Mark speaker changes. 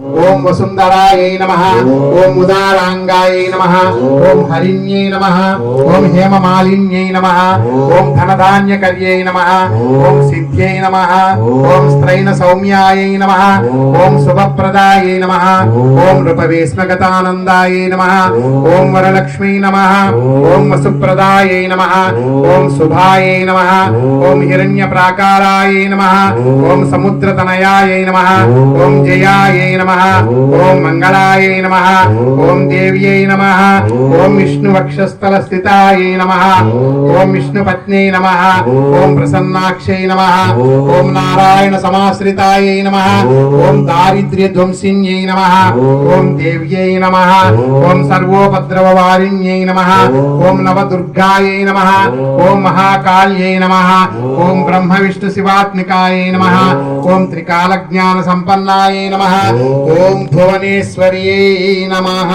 Speaker 1: ఓం వసుంధరాయై నమః ఓం ఉదారాంగాయై నమః ఓం హరిణ్యై నమః ఓం హేమమాలిన్యై నమః ఓం ధనధాన్యకర్యై నమః ఓం సిద్ధ్యై నమః ఓం స్త్రైణ సౌమ్యాయై నమః ఓం శుభప్రదాయై నమః ఓం నృపవేశ్మగతానందాయై నమః ఓం వరలక్ష్మీ నమః ఓం వసుప్రదాయై నమః ఓం శుభాయై నమః ఓం హిరణ్యప్రాకారాయై నమః ఓం సముద్రతనయాయై నమః ఓం జయాయై నమః ఓం మంగళాయై నమః ఓం దేవ్యై నమః ఓం విష్ణువక్షస్థలస్థితాయై నమః ఓం విష్ణుపత్న్యై నమః ఓం ప్రసన్నాక్షై నమః ఓం నారాయణ సమాశ్రితాయై నమః ఓం దారిద్ర్యధ్వంసిన్యై నమః ఓం దేవ్యై నమః ఓం సర్వోపద్రవవారిణ్యై నమః ఓం నవదుర్గాయై నమః ఓం మహాకాళ్యై నమః ఓం బ్రహ్మ విష్ణు శివాత్మికాయై నమః ఓం త్రికాలజ్ఞాన సంపన్నాయై నమః ఓం భువనేశ్వర్యై నమః।